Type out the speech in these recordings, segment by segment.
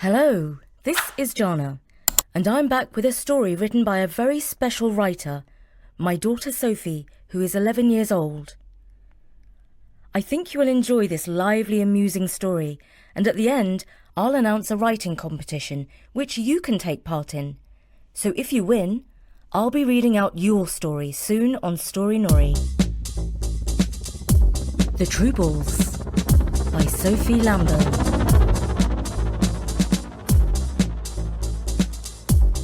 Hello, this is Jana, and I'm back with a story written by a very special writer, my daughter Sophie, who is 11 years old. I think you will enjoy this lively, amusing story, and at the end, I'll announce a writing competition, which you can take part in. So if you win, I'll be reading out your story soon on Story Nori. The Troobles by Sophie Lambert.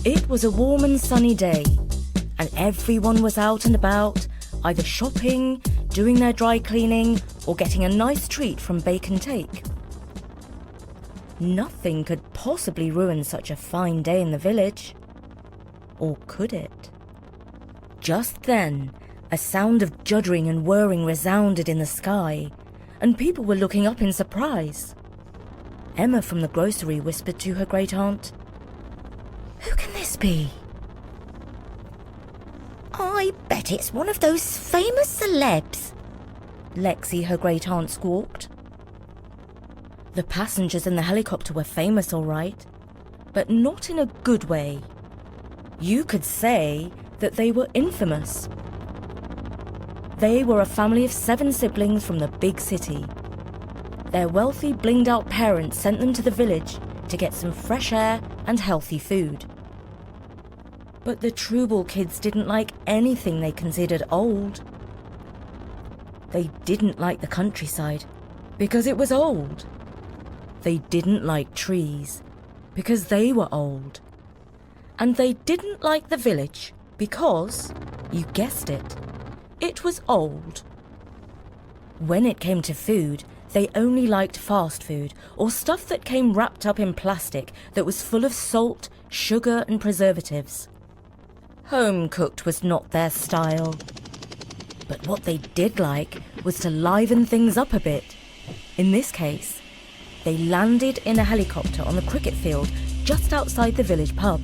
It was a warm and sunny day, and everyone was out and about, either shopping, doing their dry cleaning, or getting a nice treat from Bake and Take. Nothing could possibly ruin such a fine day in the village. Or could it? Just then, a sound of juddering and whirring resounded in the sky, and people were looking up in surprise. Emma from the grocery whispered to her great-aunt, "Who can this be?" "I bet it's one of those famous celebs," Lexi, her great-aunt, squawked. The passengers in the helicopter were famous, all right, but not in a good way. You could say that they were infamous. They were a family of 7 siblings from the big city. Their wealthy, blinged-out parents sent them to the village to get some fresh air and healthy food. But the Trooble kids didn't like anything they considered old. They didn't like the countryside because it was old. They didn't like trees because they were old. And they didn't like the village because, you guessed it was old. When it came to food, they only liked fast food or stuff that came wrapped up in plastic that was full of salt, sugar and preservatives. Home-cooked was not their style. But what they did like was to liven things up a bit. In this case, they landed in a helicopter on the cricket field just outside the village pub.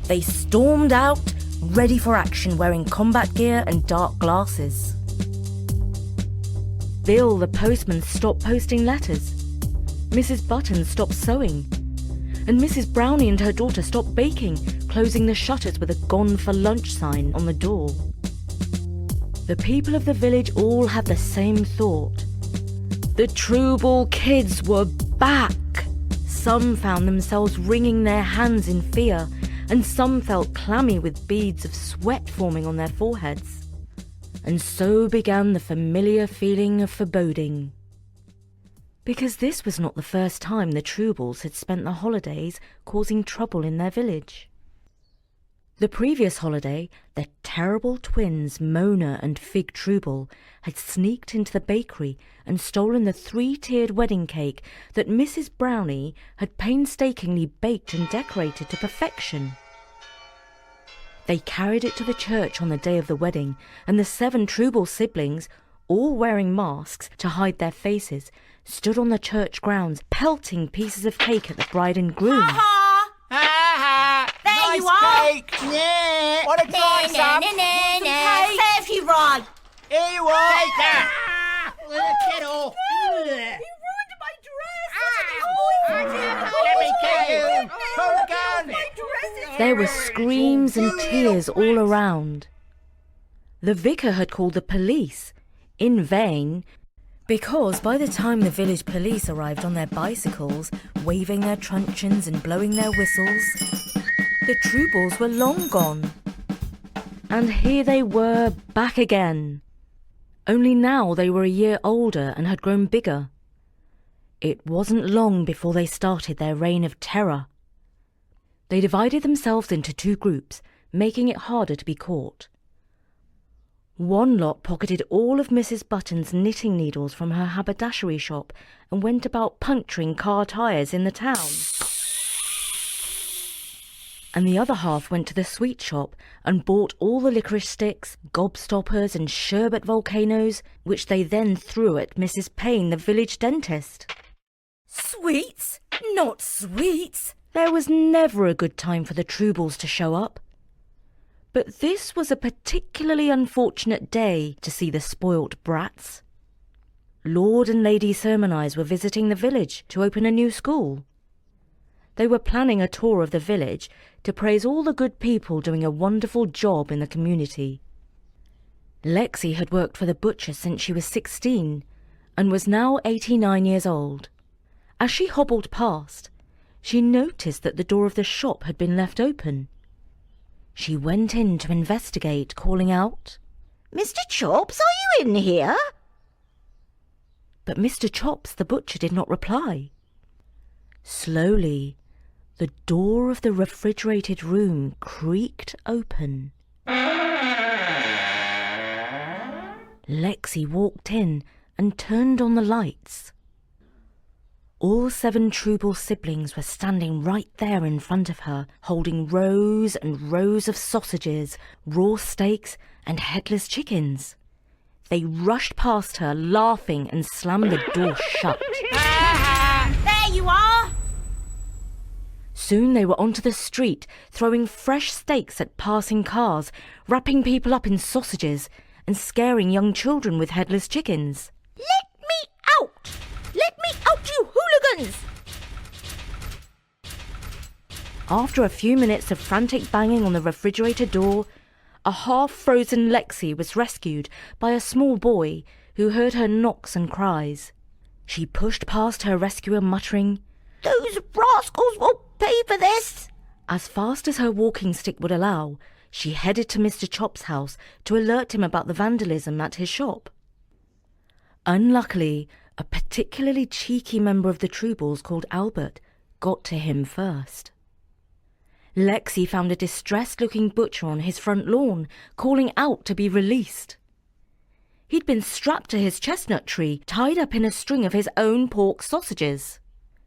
They stormed out, ready for action, wearing combat gear and dark glasses. Bill, the postman, stopped posting letters. Mrs. Button stopped sewing. And Mrs. Brownie and her daughter stopped baking, closing the shutters with a "Gone for Lunch" sign on the door. The people of the village all had the same thought. The Trooble kids were back! Some found themselves wringing their hands in fear, and some felt clammy with beads of sweat forming on their foreheads. And so began the familiar feeling of foreboding. Because this was not the first time the Troobles had spent the holidays causing trouble in their village. The previous holiday, the terrible twins Mona and Fig Trooble had sneaked into the bakery and stolen the 3-tiered wedding cake that Mrs. Brownie had painstakingly baked and decorated to perfection. They carried it to the church on the day of the wedding, and the 7 Trooble siblings, all wearing masks to hide their faces, stood on the church grounds pelting pieces of cake at the bride and groom. Ha ha! Ha ha! There Nice you are! cake! Nah. Want a try some? Nah. Save you, Rod! Here you are! Take that! Get off! He ruined my dress! Let me get you! Hold the gun! There were screams and tears all around. The vicar had called the police, in vain, because by the time the village police arrived on their bicycles, waving their truncheons and blowing their whistles, the Troobles were long gone. And here they were, back again. Only now they were a year older and had grown bigger. It wasn't long before they started their reign of terror. They divided themselves into 2 groups, making it harder to be caught. One lot pocketed all of Mrs. Button's knitting needles from her haberdashery shop and went about puncturing car tyres in the town. And the other half went to the sweet shop and bought all the licorice sticks, gobstoppers and sherbet volcanoes, which they then threw at Mrs. Payne, the village dentist. Sweets? Not sweets! There was never a good time for the Troobles to show up. But this was a particularly unfortunate day to see the spoilt brats. Lord and Lady Sermonize were visiting the village to open a new school. They were planning a tour of the village to praise all the good people doing a wonderful job in the community. Lexi had worked for the butcher since she was 16 and was now 89 years old. As she hobbled past, she noticed that the door of the shop had been left open. She went in to investigate, calling out, Mr. Chops, are you in here? But Mr. Chops, the butcher, did not reply. Slowly, the door of the refrigerated room creaked open. Lexi walked in and turned on the lights. All 7 Troobles siblings were standing right there in front of her, holding rows and rows of sausages, raw steaks, and headless chickens. They rushed past her, laughing, and slammed the door shut. There you are! Soon they were onto the street, throwing fresh steaks at passing cars, wrapping people up in sausages, and scaring young children with headless chickens. Let me out! Let me out, you hooligans! After a few minutes of frantic banging on the refrigerator door, a half-frozen Lexi was rescued by a small boy who heard her knocks and cries. She pushed past her rescuer, muttering, Those rascals will pay for this! As fast as her walking stick would allow, she headed to Mr. Chop's house to alert him about the vandalism at his shop. Unluckily, a particularly cheeky member of the Troobles called Albert got to him first. Lexi found a distressed-looking butcher on his front lawn, calling out to be released. He'd been strapped to his chestnut tree, tied up in a string of his own pork sausages,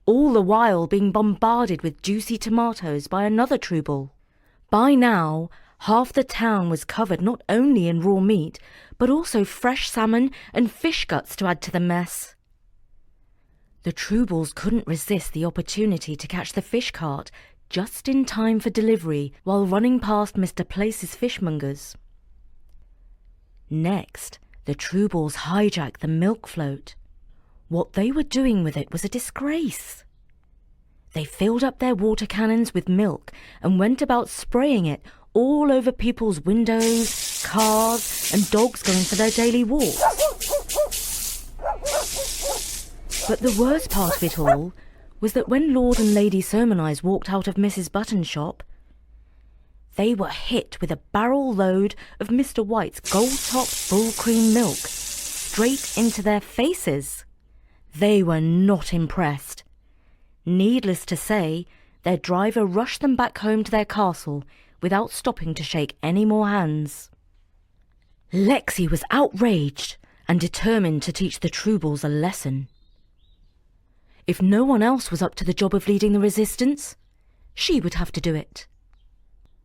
all the while being bombarded with juicy tomatoes by another Trooble. By now, half the town was covered not only in raw meat, but also fresh salmon and fish guts to add to the mess. The Troobles couldn't resist the opportunity to catch the fish cart just in time for delivery while running past Mr. Place's fishmongers. Next, the Troobles hijacked the milk float. What they were doing with it was a disgrace. They filled up their water cannons with milk and went about spraying it all over people's windows, cars, and dogs going for their daily walks. But the worst part of it all was that when Lord and Lady Sermonize walked out of Mrs. Button's shop, they were hit with a barrel load of Mr. White's gold-top full cream milk straight into their faces. They were not impressed. Needless to say, their driver rushed them back home to their castle without stopping to shake any more hands. Lexi was outraged and determined to teach the Troobles a lesson. If no one else was up to the job of leading the resistance, she would have to do it.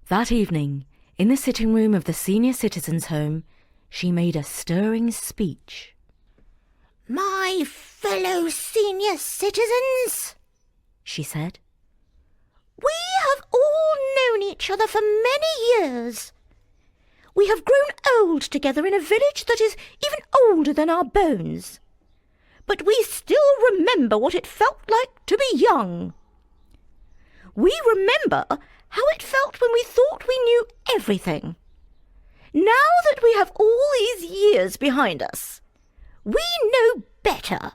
That evening, in the sitting room of the senior citizens' home, she made a stirring speech. My fellow senior citizens, she said, we have all known each other for many years. We have grown old together in a village that is even older than our bones. But we still remember what it felt like to be young. We remember how it felt when we thought we knew everything. Now that we have all these years behind us, we know better.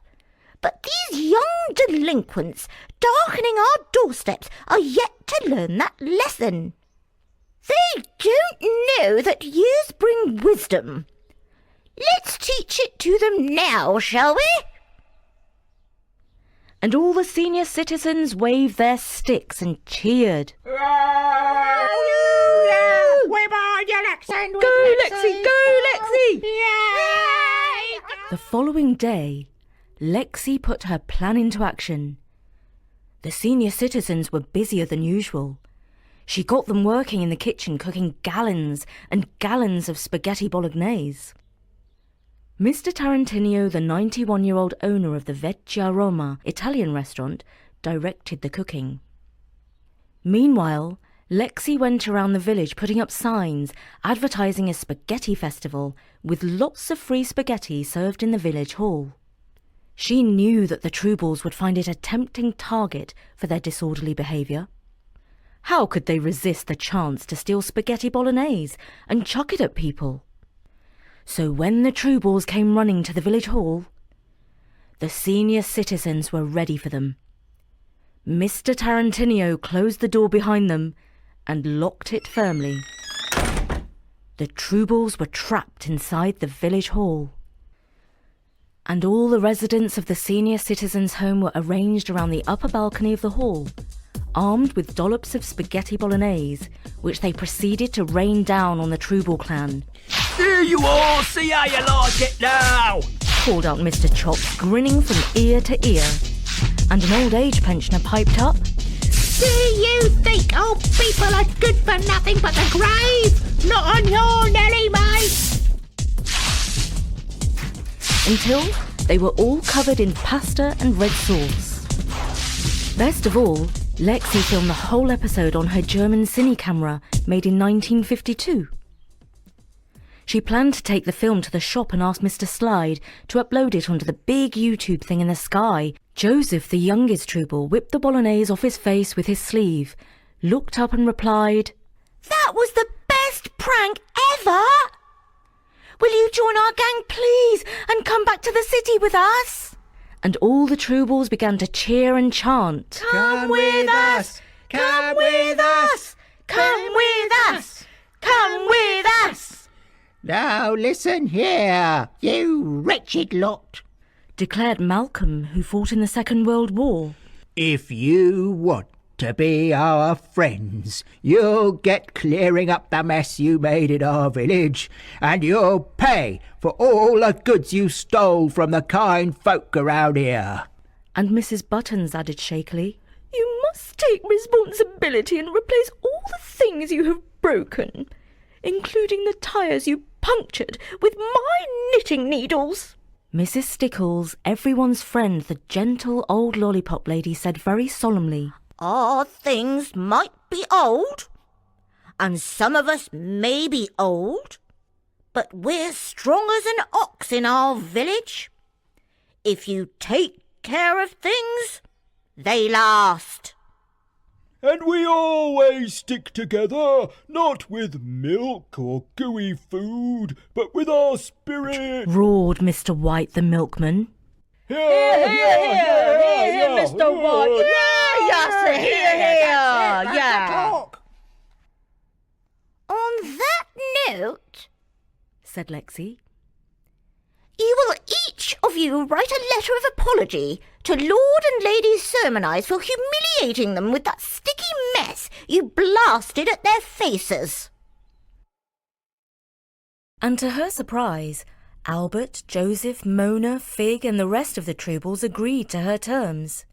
But these young delinquents darkening our doorsteps are yet to learn that lesson. They don't know that years bring wisdom. Let's teach it to them now, shall we? And all the senior citizens waved their sticks and cheered. Go, Lexi! Go, Lexi! Go, Lexi! The following day, Lexi put her plan into action. The senior citizens were busier than usual. She got them working in the kitchen, cooking gallons and gallons of spaghetti bolognese. Mr. Tarantinio, the 91-year-old owner of the Vecchia Roma Italian restaurant, directed the cooking. Meanwhile, Lexi went around the village putting up signs advertising a spaghetti festival with lots of free spaghetti served in the village hall. She knew that the Troobles would find it a tempting target for their disorderly behaviour. How could they resist the chance to steal spaghetti bolognese and chuck it at people? So when the Troobles came running to the village hall, the senior citizens were ready for them. Mr. Tarantinio closed the door behind them and locked it firmly. The Troobles were trapped inside the village hall. And all the residents of the senior citizens' home were arranged around the upper balcony of the hall, armed with dollops of spaghetti bolognese, which they proceeded to rain down on the Trooble clan. Here you all, see how you like it now! Called out Mr. Chops, grinning from ear to ear. And an old age pensioner piped up. Do you think old people are good for nothing but the grave? Not on your Nelly, mate! Until they were all covered in pasta and red sauce. Best of all, Lexi filmed the whole episode on her German cine camera made in 1952. She planned to take the film to the shop and ask Mr. Slide to upload it onto the big YouTube thing in the sky. Joseph, the youngest Trooble, whipped the bolognese off his face with his sleeve, looked up and replied, That was the best prank ever! Will you join our gang, please, and come back to the city with us? And all the Troobles began to cheer and chant. Come with us! Come with us! Come with us! Come with us! Now listen here, you wretched lot. Declared Malcolm, who fought in the Second World War. If you want to be our friends, you'll get clearing up the mess you made in our village, and you'll pay for all the goods you stole from the kind folk around here. And Mrs. Buttons added shakily, You must take responsibility and replace all the things you have broken, including the tyres you punctured with my knitting needles. Mrs. Stickles, everyone's friend, the gentle old lollipop lady, said very solemnly, Our things might be old, and some of us may be old, but we're strong as an ox in our village. If you take care of things, they last. And we always stick together, not with milk or gooey food, but with our spirit. roared Mr. White the milkman. Here, Mr. White. Yeah. On that note, Said Lexi. you will each of you write a letter of apology to Lord and Lady Sermonize for humiliating them with that sticky mess you blasted at their faces. And to her surprise, Albert, Joseph, Mona, Fig and the rest of the Troobles agreed to her terms.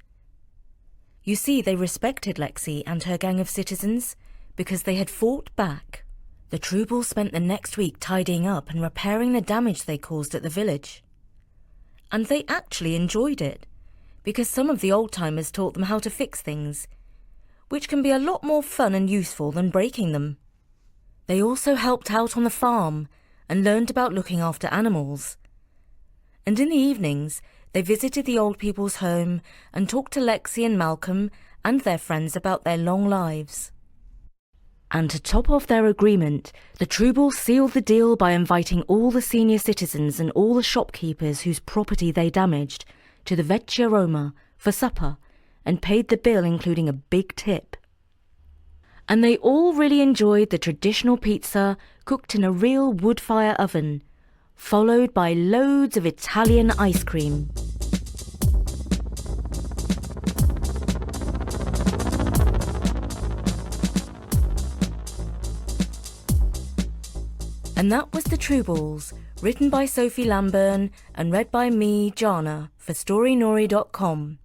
You see, they respected Lexi and her gang of citizens because they had fought back. The Troobles spent the next week tidying up and repairing the damage they caused at the village. And they actually enjoyed it, because some of the old-timers taught them how to fix things, which can be a lot more fun and useful than breaking them. They also helped out on the farm and learned about looking after animals. And in the evenings, they visited the old people's home and talked to Lexi and Malcolm and their friends about their long lives. And to top off their agreement, the Troobles sealed the deal by inviting all the senior citizens and all the shopkeepers whose property they damaged to the Vecchia Roma for supper and paid the bill, including a big tip. And they all really enjoyed the traditional pizza cooked in a real wood-fire oven, followed by loads of Italian ice cream. And that was The Troobles, written by Sophie Lamburn and read by me, Jana, for StoryNori.com.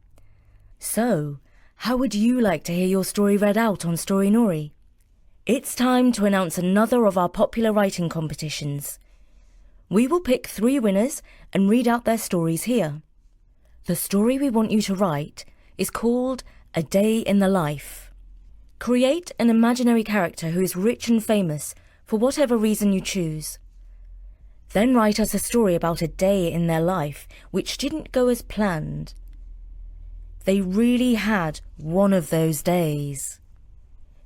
So, how would you like to hear your story read out on Story Nori? It's time to announce another of our popular writing competitions. We will pick 3 winners and read out their stories here. The story we want you to write is called A Day in the Life. Create an imaginary character who is rich and famous for whatever reason you choose. Then write us a story about a day in their life which didn't go as planned. They really had one of those days.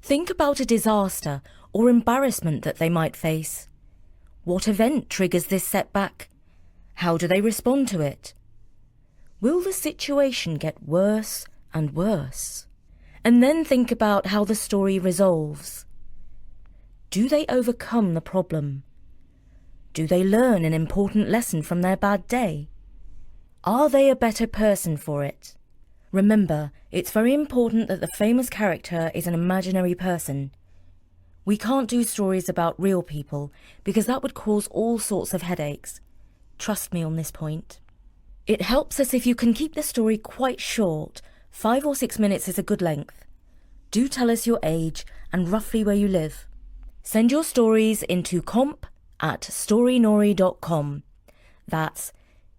Think about a disaster or embarrassment that they might face. What event triggers this setback? How do they respond to it? Will the situation get worse and worse? And then think about how the story resolves. Do they overcome the problem? Do they learn an important lesson from their bad day? Are they a better person for it? Remember, it's very important that the famous character is an imaginary person. We can't do stories about real people because that would cause all sorts of headaches. Trust me on this point. It helps us if you can keep the story quite short. 5 or 6 minutes is a good length. Do tell us your age and roughly where you live. Send your stories into comp@storynori.com. That's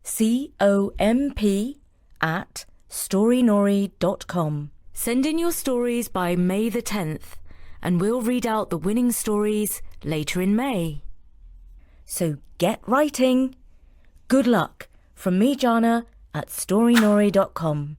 comp@storynori.com. Send in your stories by May the 10th, and we'll read out the winning stories later in May. So get writing. Good luck from me, Jana, at storynori.com.